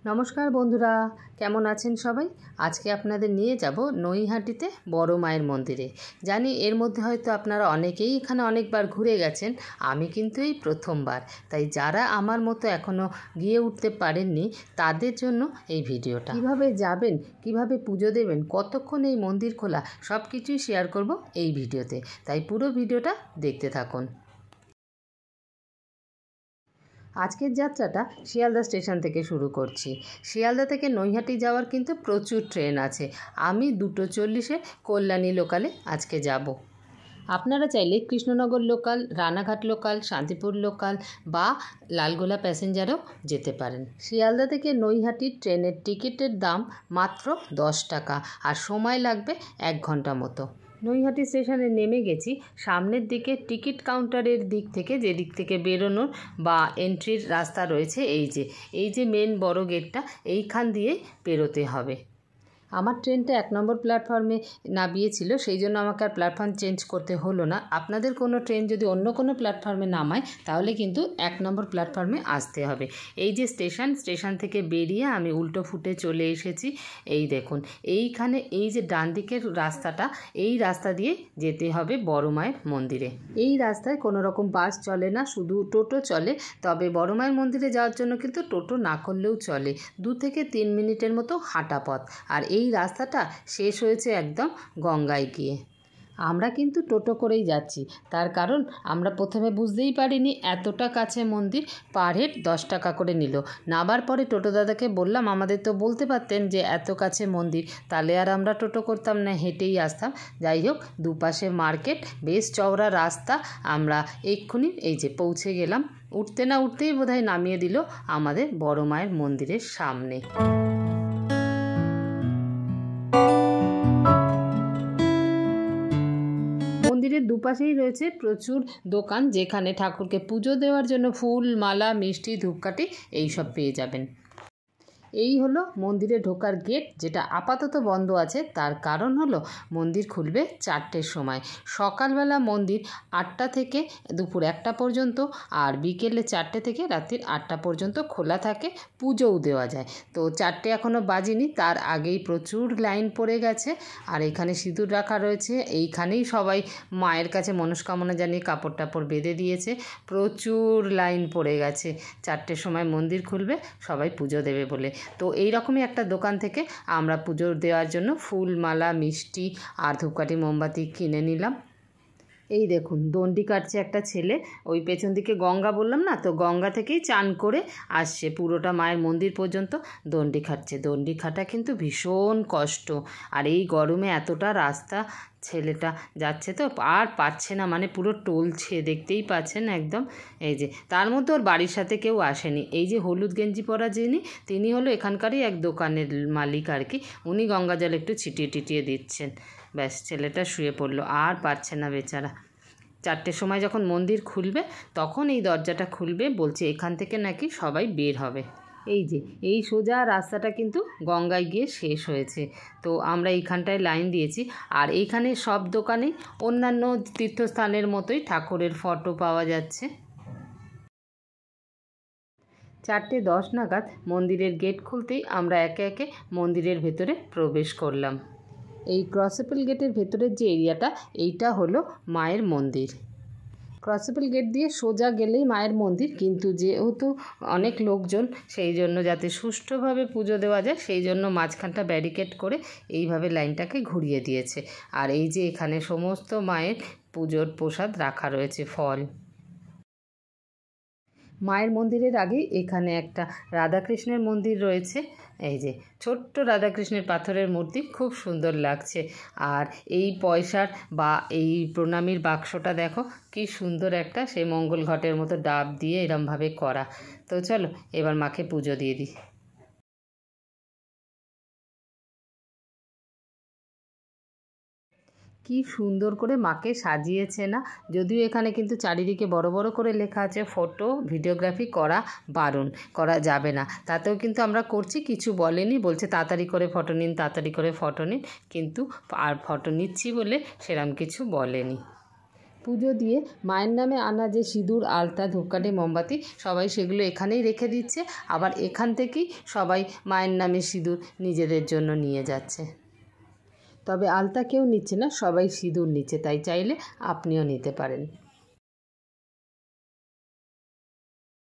নমস্কার বন্ধুরা, কেমন আছেন সবাই? আজকে আপনাদের নিয়ে যাব নৈহাটিতে বড় মায়ের মন্দিরে। জানি এর মধ্যে হয়তো আপনারা অনেকেই এখানে অনেকবার ঘুরে গেছেন, আমি কিন্তু এই প্রথমবার। তাই যারা আমার মতো এখনও গিয়ে উঠতে পারেননি তাদের জন্য এই ভিডিওটা। কিভাবে যাবেন, কিভাবে পুজো দেবেন, কতক্ষণ এই মন্দির খোলা, সব কিছুই শেয়ার করব এই ভিডিওতে। তাই পুরো ভিডিওটা দেখতে থাকুন। আজকের যাত্রাটা শিয়ালদা স্টেশন থেকে শুরু করছি। শিয়ালদা থেকে নৈহাটি যাওয়ার কিন্তু প্রচুর ট্রেন আছে। আমি 2:40-এ কল্যাণী লোকালে আজকে যাব। আপনারা চাইলে Krishnanagar local, Ranaghat local, Shantipur local বা লালগোলা প্যাসেঞ্জারেও যেতে পারেন। শিয়ালদা থেকে নৈহাটির ট্রেনের টিকিটের দাম মাত্র 10 টাকা, আর সময় লাগবে 1 ঘন্টা মতো। নৈহাটি স্টেশনে নেমে গেছি। সামনের দিকে টিকিট কাউন্টারের দিক থেকে, যে দিক থেকে বেরোনোর বা এন্ট্রির রাস্তা রয়েছে, এই যে মেন বড় গেটটা, এইখান দিয়ে পেরোতে হবে। আমার ট্রেনটা 1 নম্বর প্ল্যাটফর্মে নামিয়েছিল, সেই জন্য আমাকে আর প্ল্যাটফর্ম চেঞ্জ করতে হলো না। আপনাদের কোনো ট্রেন যদি অন্য কোনো প্ল্যাটফর্মে নামায় তাহলে কিন্তু 1 নম্বর প্ল্যাটফর্মে আসতে হবে। এই যে স্টেশন থেকে বেরিয়ে আমি উল্টো ফুটে চলে এসেছি। এই দেখুন, এইখানে এই যে ডান দিকের রাস্তাটা, এই রাস্তা দিয়ে যেতে হবে বড় মায়ের মন্দিরে। এই রাস্তায় কোনো রকম বাস চলে না, শুধু টোটো চলে। তবে বড় মায়ের মন্দিরে যাওয়ার জন্য কিন্তু টোটো না করলেও চলে। 2 থেকে 3 মিনিটের মতো হাঁটা পথ। আর এই রাস্তাটা শেষ হয়েছে একদম গঙ্গায় গিয়ে। আমরা কিন্তু টোটো করেই যাচ্ছি, তার কারণ আমরা প্রথমে বুঝতেই পারিনি এতটা কাছে মন্দির। পার হেড 10 টাকা করে নিল। নামার পরে টোটো দাদাকে বললাম, আমাদের তো বলতে পারতেন যে এত কাছে মন্দির, তাহলে আর আমরা টোটো করতাম না, হেঁটেই আসতাম। যাই হোক, দুপাশে মার্কেট, বেশ চওড়া রাস্তা। আমরা এক্ষুনি এই যে পৌঁছে গেলাম। উঠতে না উঠতেই বোধহয় নামিয়ে দিল আমাদের বড় মায়ের মন্দিরের সামনে। মন্দিরের দুপাশেই রয়েছে প্রচুর দোকান, যেখানে ঠাকুরকে পুজো দেওয়ার জন্য ফুল, মালা, মিষ্টি, ধূপকাঠি এইসব পেয়ে যাবেন। এই হলো মন্দিরে ঢোকার গেট, যেটা আপাতত বন্ধ আছে। তার কারণ হলো মন্দির খুলবে 4টের সময়। সকালবেলা মন্দির 8টা থেকে দুপুর 1টা পর্যন্ত, আর বিকেলে 4টে থেকে রাত্রির 8টা পর্যন্ত খোলা থাকে। পুজোও দেওয়া যায়। তো 4টে এখনও বাজেনি, তার আগেই প্রচুর লাইন পড়ে গেছে। আর এখানে সিঁদুর রাখা রয়েছে, এইখানেই সবাই মায়ের কাছে মনস্কামনা জানিয়ে কাপড় টাপড় বেঁধে দিয়েছে। প্রচুর লাইন পড়ে গেছে। 4টের সময় মন্দির খুলবে, সবাই পুজো দেবে বলে। তো এই রকমই একটা দোকান থেকে আমরা পুজো দেওয়ার জন্য ফুল, মালা, মিষ্টি আর ধূপকাঠি, মোমবাতি কিনে নিলাম। এই দেখুন, দণ্ডি কাটছে একটা ছেলে। ওই পেছন দিকে গঙ্গা বললাম না, তো গঙ্গা থেকেই চান করে আসছে, পুরোটা মায়ের মন্দির পর্যন্ত দণ্ডি খাটছে। দণ্ডি খাটা কিন্তু ভীষণ কষ্ট, আর এই গরমে এতটা রাস্তা ছেলেটা যাচ্ছে তো আর পাচ্ছে না, মানে পুরো টলছে, দেখতেই পাচ্ছেন একদম। এই যে তার মধ্যে ওর বাড়ির সাথে কেউ আসেনি। এই যে হলুদ গেঞ্জি পরা যিনি, তিনি হলো এখানকারই এক দোকানের মালিক আর কি। উনি গঙ্গা জল একটু ছিটিয়ে টিটিয়ে দিচ্ছেন। ব্যাস, ছেলেটা শুয়ে পড়লো, আর পারছে না বেচারা। 4টের সময় যখন মন্দির খুলবে তখন এই দরজাটা খুলবে, বলছে এখান থেকে নাকি সবাই বের হবে। এই যে এই সোজা রাস্তাটা কিন্তু গঙ্গায় গিয়ে শেষ হয়েছে। তো আমরা এইখানটায় লাইন দিয়েছি। আর এইখানে সব দোকানেই অন্যান্য তীর্থস্থানের মতোই ঠাকুরের ফটো পাওয়া যাচ্ছে। 4:10 নাগাদ মন্দিরের গেট খুলতেই আমরা একে একে মন্দিরের ভেতরে প্রবেশ করলাম। এই ক্রসেবল গেটের ভেতরের যে এরিয়াটা, এইটা হলো মায়ের মন্দির। ক্রসেবল গেট দিয়ে সোজা গেলেই মায়ের মন্দির, কিন্তু যেহেতু অনেক লোকজন, সেই জন্য যাতে সুষ্ঠুভাবে পুজো দেওয়া যায় সেই জন্য মাঝখানটা ব্যারিকেড করে এইভাবে লাইনটাকে ঘুরিয়ে দিয়েছে। আর এই যে এখানে সমস্ত মায়ের পুজোর প্রসাদ রাখা রয়েছে, ফল। মায়ের মন্দিরের আগেই এখানে একটা রাধাকৃষ্ণের মন্দির রয়েছে। এই যে ছোট্ট রাধাকৃষ্ণের পাথরের মূর্তি, খুব সুন্দর লাগছে। আর এই পয়সার বা এই প্রণামীর বাক্সটা দেখো কি সুন্দর, একটা সেই মঙ্গল ঘটের মতো ডাব দিয়ে এরমভাবে করা। তো চলো এবার মাকে পুজো দিয়ে দিই। কি সুন্দর করে মাকে সাজিয়েছে না। যদিও এখানে কিন্তু চারিদিকে বড় বড় করে লেখা আছে ফটো ভিডিওগ্রাফি করা বারণ, করা যাবে না। তাতেও কিন্তু আমরা করছি, কিছু বলেনি, বলছে তাড়াতাড়ি করে ফটো নিন, তাড়াতাড়ি করে ফটো নিন, কিন্তু আর ফটো নিচ্ছি বলে সেরকম কিছু বলেনি। পুজো দিয়ে মায়ের নামে আনা যে সিঁদুর, আলতা, ধূপকাঠি, মোমবাতি সবাই সেগুলো এখানেই রেখে দিচ্ছে। আবার এখান থেকেই সবাই মায়ের নামে সিঁদুর নিজেদের জন্য নিয়ে যাচ্ছে। তবে আলতা কেউ নিচ্ছে না, সবাই সিঁদুর নিচ্ছে, তাই চাইলে আপনিও নিতে পারেন।